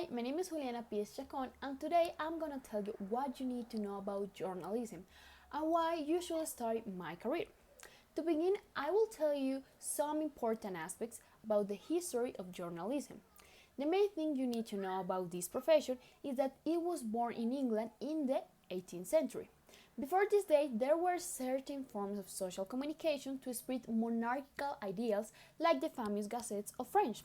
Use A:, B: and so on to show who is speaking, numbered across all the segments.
A: Hi, my name is Juliana Pieschacón, and today I'm gonna tell you what you need to know about journalism and why you should start my career. To begin, I will tell you some important aspects about the history of journalism. The main thing you need to know about this profession is that it was born in England in the 18th century. Before this date, there were certain forms of social communication to spread monarchical ideals like the famous gazettes of French.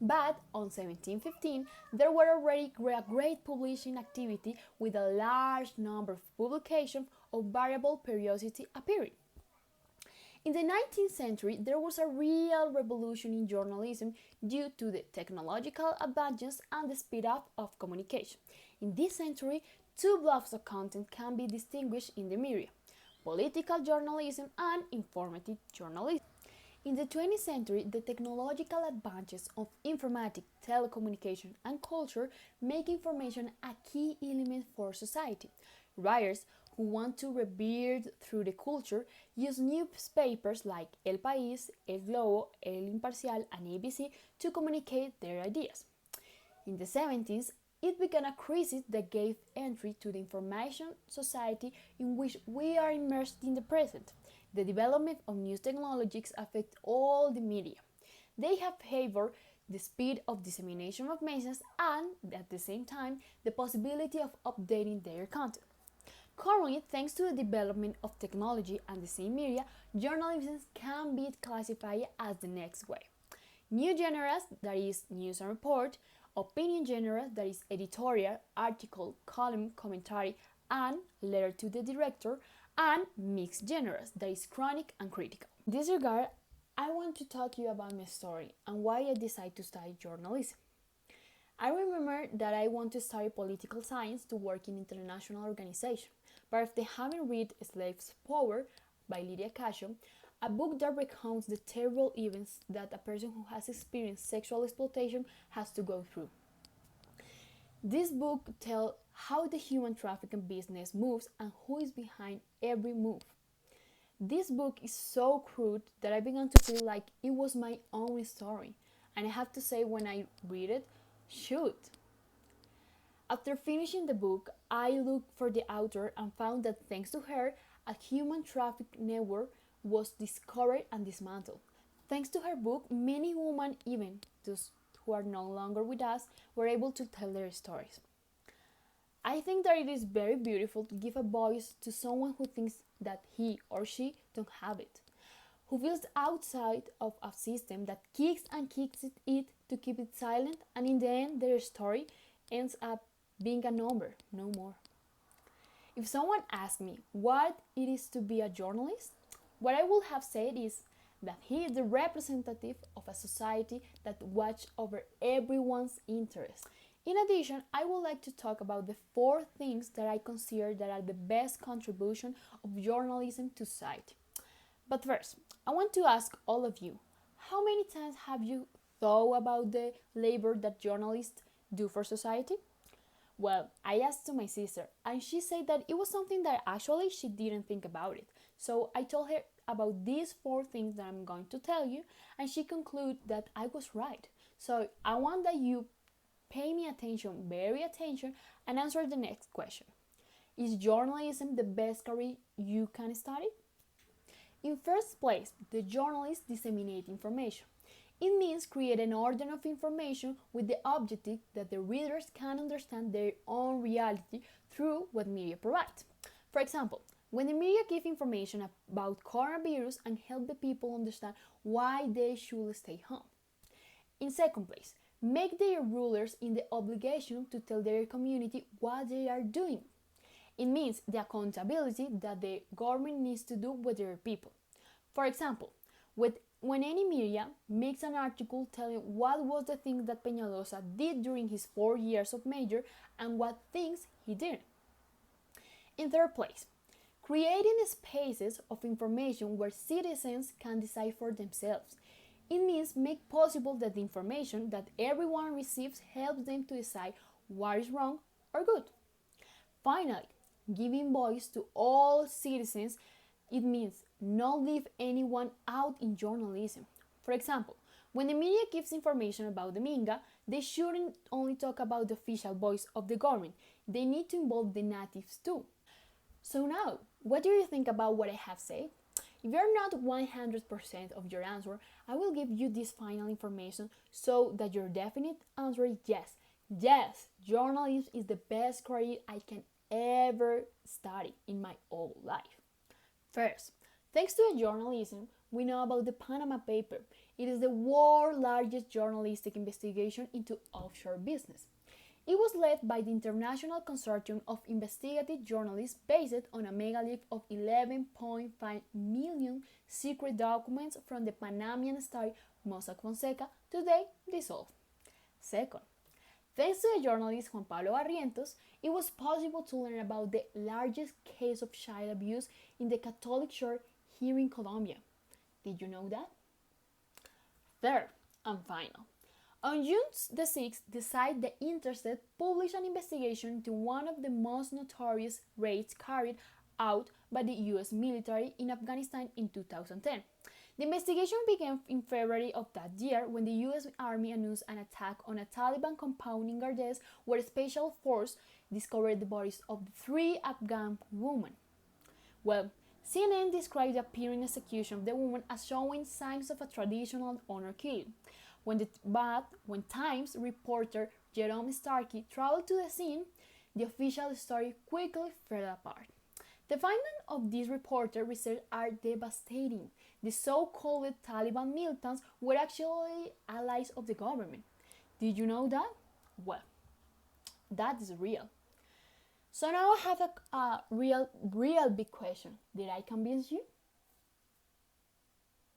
A: But on 1715, there were already a great publishing activity with a large number of publications of variable periodicity appearing. In the 19th century, there was a real revolution in journalism due to the technological advances and the speed up of communication. In this century, two blocks of content can be distinguished in the media: political journalism and informative journalism. In the 20th century, the technological advances of informatics, telecommunication, and culture make information a key element for society. Writers who want to revered through the culture use newspapers like El País, El Globo, El Imparcial, and ABC to communicate their ideas. In the 70s, it began a crisis that gave entry to the information society in which we are immersed in the present. The development of new technologies affect all the media. They have favored the speed of dissemination of messages and, at the same time, the possibility of updating their content. Currently, thanks to the development of technology and the same media, journalism can be classified as the next way: new genres, that is news and report; opinion genres, that is editorial, article, column, commentary, and letter to the director; and mixed genres, that is chronic and critical. In this regard, I want to talk to you about my story and why I decided to study journalism. I remember that I want to study political science to work in international organization, but after having read Slave's Power by Lydia Cascio, a book that recounts the terrible events that a person who has experienced sexual exploitation has to go through. This book tells how the human trafficking business moves and who is behind every move. This book is so crude that I began to feel like it was my own story, and I have to say, when I read it, shoot. After finishing the book, I looked for the author and found that thanks to her, a human trafficking network was discovered and dismantled. Thanks to her book, many women, even those who are no longer with us, were able to tell their stories. I think that it is very beautiful to give a voice to someone who thinks that he or she don't have it, who feels outside of a system that kicks and kicks it to keep it silent, and in the end their story ends up being a number, no more. If someone asks me what it is to be a journalist, what I would have said is that he is the representative of a society that watches over everyone's interests. In addition, I would like to talk about the 4 things that I consider that are the best contribution of journalism to society. But first, I want to ask all of you, how many times have you thought about the labor that journalists do for society? Well, I asked to my sister, and she said that it was something that actually she didn't think about it. So I told her about these 4 things that I'm going to tell you, and she concluded that I was right. So I want that you pay me attention, very attention, and answer the next question. Is journalism the best career you can study? In first place, the journalists disseminate information. It means create an order of information with the objective that the readers can understand their own reality through what media provides. For example, when the media give information about coronavirus and help the people understand why they should stay home. In second place, make their rulers in the obligation to tell their community what they are doing. It means the accountability that the government needs to do with their people. For example, when any media makes an article telling what was the thing that Peñalosa did during his 4 years of mayor and what things he didn't. In third place, creating spaces of information where citizens can decide for themselves. It means make possible that the information that everyone receives helps them to decide what is wrong or good. Finally, giving voice to all citizens, it means not leave anyone out in journalism. For example, when the media gives information about the Minga, They shouldn't only talk about the official voice of the government, they need to involve the natives too. So now, what do you think about what I have said? If you're not 100% of your answer, I will give you this final information so that your definite answer is yes. Yes, journalism is the best career I can ever study in my whole life. First, thanks to journalism, we know about the Panama Paper. It is the world's largest journalistic investigation into offshore business. It was led by the International Consortium of Investigative Journalists based on a megalith of 11.5 million secret documents from the Panamanian state Mossack Fonseca, today dissolved. Second, thanks to the journalist Juan Pablo Barrientos, it was possible to learn about the largest case of child abuse in the Catholic Church here in Colombia. Did you know that? Third and final. On June the 6th, the site The Intercept published an investigation into one of the most notorious raids carried out by the US military in Afghanistan in 2010. The investigation began in February of that year when the US Army announced an attack on a Taliban compound in Gardes where a special force discovered the bodies of 3 Afghan women. Well, CNN described the apparent execution of the woman as showing signs of a traditional honor killing. When Times reporter Jerome Starkey traveled to the scene, the official story quickly fell apart. The findings of this reporter research are devastating. The so-called Taliban militants were actually allies of the government. Did you know that? Well, that is real. So now I have a real big question. Did I convince you?